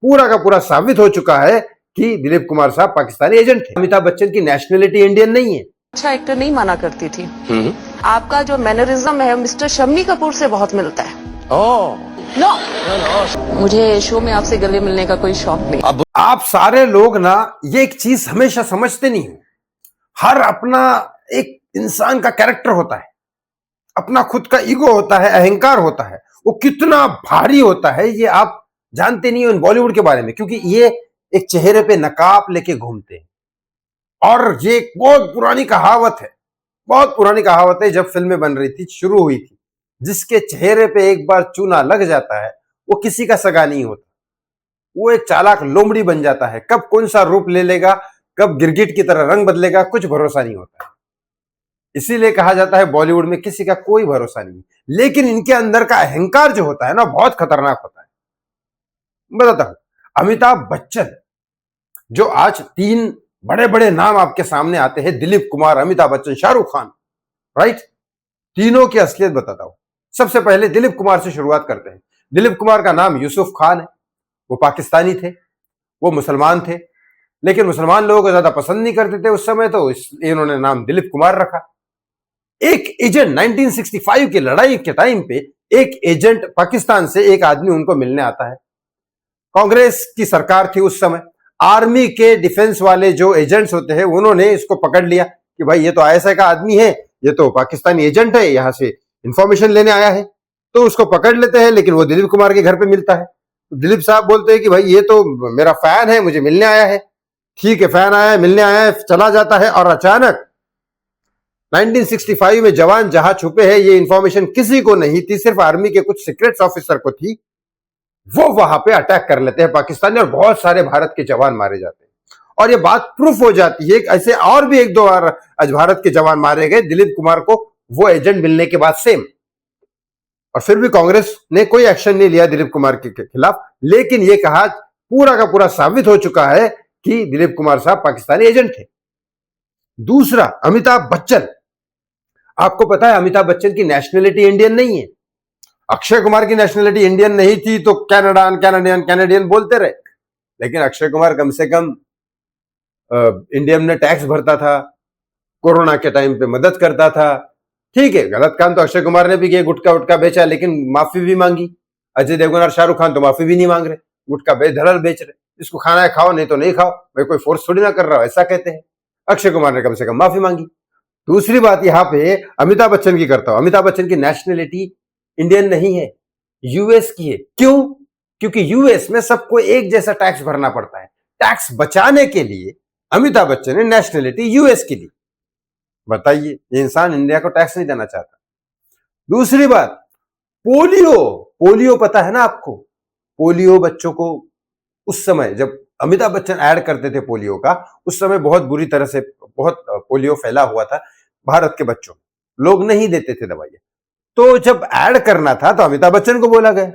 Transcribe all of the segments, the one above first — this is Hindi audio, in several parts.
पूरा का पूरा साबित हो चुका है कि दिलीप कुमार साहब पाकिस्तानी एजेंट थे। अमिताभ बच्चन की नेशनलिटी इंडियन नहीं है। अच्छा एक्टर नहीं माना करती थी। आपका जो मैनरिज्म है मिस्टर शम्मी कपूर से बहुत मिलता है। नो मुझे शो में आपसे गले मिलने का कोई शौक नहीं। अब आप सारे लोग ना ये एक चीज हमेशा समझते नहीं हो, हर अपना एक इंसान का कैरेक्टर होता है, अपना खुद का ईगो होता है, अहंकार होता है, वो कितना भारी होता है ये आप जानते नहीं हो इन बॉलीवुड के बारे में, क्योंकि ये एक चेहरे पे नकाब लेके घूमते हैं। और ये एक बहुत पुरानी कहावत है, बहुत पुरानी कहावत है, जब फिल्में बन रही थी, शुरू हुई थी, जिसके चेहरे पे एक बार चूना लग जाता है वो किसी का सगा नहीं होता, वो एक चालाक लोमड़ी बन जाता है। कब कौन सा रूप ले लेगा, कब गिरगिट की तरह रंग बदलेगा, कुछ भरोसा नहीं होता है। इसीलिए कहा जाता है बॉलीवुड में किसी का कोई भरोसा नहीं। लेकिन इनके अंदर का अहंकार जो होता है ना, बहुत खतरनाक होता है। बताता हूं, अमिताभ बच्चन जो आज तीन बड़े बड़े नाम आपके सामने आते हैं, दिलीप कुमार, अमिताभ बच्चन, शाहरुख खान, राइट, तीनों की असलियत बताता हूं। सबसे पहले दिलीप कुमार से शुरुआत करते हैं। दिलीप कुमार का नाम यूसुफ खान है, वो पाकिस्तानी थे, वो मुसलमान थे, लेकिन मुसलमान लोगों को ज्यादा पसंद नहीं करते थे उस समय, तो इन्होंने नाम दिलीप कुमार रखा। एक एजेंट 1965 की लड़ाई के टाइम पे एक एजेंट पाकिस्तान से एक आदमी उनको मिलने आता है। कांग्रेस की सरकार थी उस समय, आर्मी के डिफेंस वाले जो एजेंट्स होते हैं उन्होंने इसको पकड़ लिया कि भाई ये तो आईएसआई का आदमी है, ये तो पाकिस्तानी एजेंट है, यहां से इंफॉर्मेशन लेने आया है, तो उसको पकड़ लेते हैं। लेकिन वो दिलीप कुमार के घर पे मिलता है, तो दिलीप साहब बोलते हैं कि भाई ये तो मेरा फैन है, मुझे मिलने आया है। ठीक है, फैन आया है, मिलने आया है, चला जाता है। और अचानक 1965 में जवान जहां छुपे हैं, ये इंफॉर्मेशन किसी को नहीं थी, सिर्फ आर्मी के कुछ सीक्रेट्स ऑफिसर को थी। वो वहां पे अटैक कर लेते हैं पाकिस्तानी, और बहुत सारे भारत के जवान मारे जाते हैं। और ये बात प्रूफ हो जाती है, ऐसे और भी एक दो बार आज भारत के जवान मारे गए दिलीप कुमार को वो एजेंट मिलने के बाद, सेम। और फिर भी कांग्रेस ने कोई एक्शन नहीं लिया दिलीप कुमार के खिलाफ। लेकिन ये कहा पूरा का पूरा साबित हो चुका है कि दिलीप कुमार साहब पाकिस्तानी एजेंट थे। दूसरा, अमिताभ बच्चन। आपको पता है अमिताभ बच्चन की नेशनलिटी इंडियन नहीं है। अक्षय कुमार की नेशनलिटी इंडियन नहीं थी तो कैनेडियन बोलते रहे, लेकिन अक्षय कुमार कम से कम इंडियन में टैक्स भरता था, कोरोना के टाइम पे मदद करता था। ठीक है, गलत काम तो अक्षय कुमार ने भी किया, गुटखा उटका बेचा, लेकिन माफी भी मांगी। अजय देवगन और शाहरुख खान तो माफी भी नहीं मांग रहे, गुटखा बेधड़ल बेच रहे। इसको खाना है खाओ, नहीं तो नहीं खाओ, भाई कोई फोर्स थोड़ी ना कर रहा हो, ऐसा कहते हैं। अक्षय कुमार ने कम से कम माफी मांगी। दूसरी बात यहां पे अमिताभ बच्चन की करता हूं। अमिताभ बच्चन की नेशनलिटी इंडियन नहीं है, यूएस की है। क्यों? क्योंकि यूएस में सबको एक जैसा टैक्स भरना पड़ता है। टैक्स बचाने के लिए अमिताभ बच्चन ने नेशनलिटी यूएस की ली। बताइए, ये इंसान इंडिया को टैक्स नहीं देना चाहता। दूसरी बात, पोलियो पता है ना आपको? पोलियो बच्चों को उस समय जब अमिताभ बच्चन ऐड करते थे पोलियो का, उस समय बहुत बुरी तरह से बहुत पोलियो फैला हुआ था भारत के बच्चों, लोग नहीं देते थे दवाइयां। तो जब ऐड करना था तो अमिताभ बच्चन को बोला गया,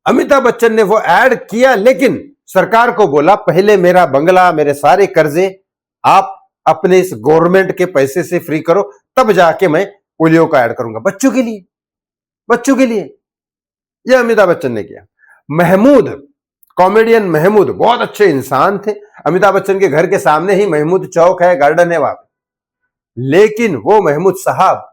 अमिताभ बच्चन ने वो ऐड किया, लेकिन सरकार को बोला पहले मेरा बंगला, मेरे सारे कर्जे आप अपने इस गवर्नमेंट के पैसे से फ्री करो, तब जाके मैं पोलियो का ऐड करूंगा बच्चों के लिए। बच्चों के लिए ये अमिताभ बच्चन ने किया। महमूद, कॉमेडियन महमूद, बहुत अच्छे इंसान थे। अमिताभ बच्चन के घर के सामने ही महमूद चौक है, गार्डन है वहां पे। लेकिन वो महमूद साहब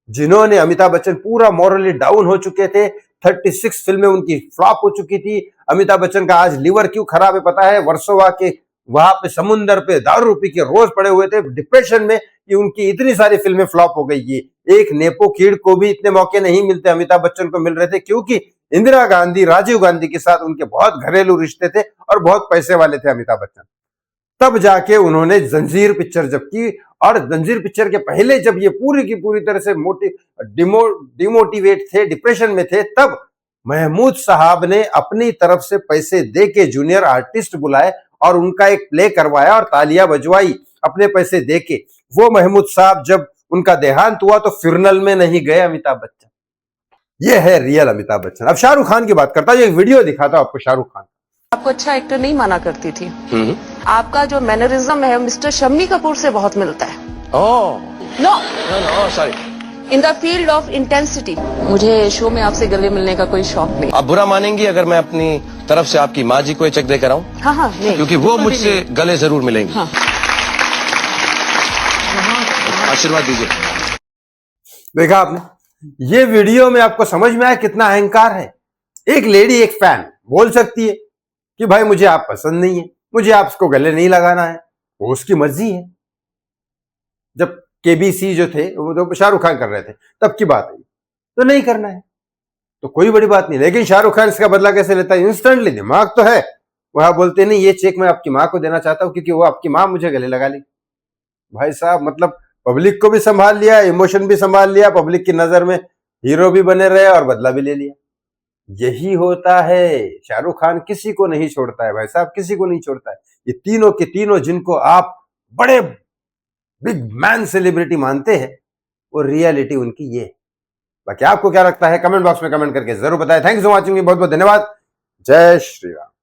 जिन्होंने, अमिताभ बच्चन पूरा मॉरली डाउन हो चुके थे, 36 फिल्में उनकी फ्लॉप हो चुकी थी। अमिताभ बच्चन का आज लीवर क्यों खराब है पता है? वर्सोवा के वहां पे समुंदर पे दारू पी के रोज पड़े हुए थे डिप्रेशन में, कि उनकी इतनी सारी फिल्में फ्लॉप हो गई। ये एक नेपो कीड को भी इतने मौके नहीं मिलते, अमिताभ बच्चन को मिल रहे थे, क्योंकि इंदिरा गांधी, राजीव गांधी के साथ उनके बहुत घरेलू रिश्ते थे और बहुत पैसे वाले थे अमिताभ बच्चन। तब जाके उन्होंने जंजीर पिक्चर जब की, और जंजीर पिक्चर के पहले जब ये पूरी की पूरी तरह से डिमोटिवेट थे, डिप्रेशन में थे, तब महमूद साहब ने अपनी तरफ से पैसे दे के जूनियर आर्टिस्ट बुलाए और उनका एक प्ले करवाया और तालियां बजवाई अपने पैसे दे के। वो महमूद साहब जब उनका देहांत हुआ तो फिरनल में नहीं गए अमिताभ बच्चन। ये है रियल अमिताभ बच्चन। अब शाहरुख खान की बात करता हूं, एक वीडियो दिखाता हूं आपको। शाहरुख खान आपको अच्छा एक्टर नहीं माना करती थी। आपका जो मैनरिज्म है मिस्टर शम्मी कपूर से बहुत मिलता है। No sorry, in the field of intensity मुझे शो में आपसे गले मिलने का कोई शौक नहीं। आप बुरा मानेंगी अगर मैं अपनी तरफ से आपकी माँ जी को चेक देकर आऊं? हाँ हाँ नहीं, क्योंकि वो मुझसे गले जरूर मिलेंगी। हाँ। आशीर्वाद दीजिए। देखा आपने, ये वीडियो में आपको समझ में आया कितना अहंकार है। एक लेडी, एक फैन बोल सकती है कि भाई मुझे आप पसंद नहीं है, मुझे आपको गले नहीं लगाना है, वो उसकी मर्जी है। जब केबीसी जो थे वो तो शाहरुख खान कर रहे थे तब की बात है, तो नहीं करना है तो कोई बड़ी बात नहीं। लेकिन शाहरुख खान इसका बदला कैसे लेता है? इंस्टेंटली, दिमाग तो है, वह बोलते नहीं ये चेक मैं आपकी माँ को देना चाहता हूं क्योंकि वो आपकी माँ मुझे गले लगा ली। भाई साहब, मतलब पब्लिक को भी संभाल लिया, इमोशन भी संभाल लिया, पब्लिक की नजर में हीरो भी बने रहे और बदला भी ले लिया। यही होता है, शाहरुख खान किसी को नहीं छोड़ता है भाई साहब, किसी को नहीं छोड़ता है। ये तीनों के तीनों जिनको आप बड़े बिग मैन सेलिब्रिटी मानते हैं, वो रियलिटी उनकी ये है। बाकी आपको क्या लगता है कमेंट बॉक्स में कमेंट करके जरूर बताएं। थैंक्स फॉर वॉचिंग, बहुत बहुत धन्यवाद। जय श्री राम।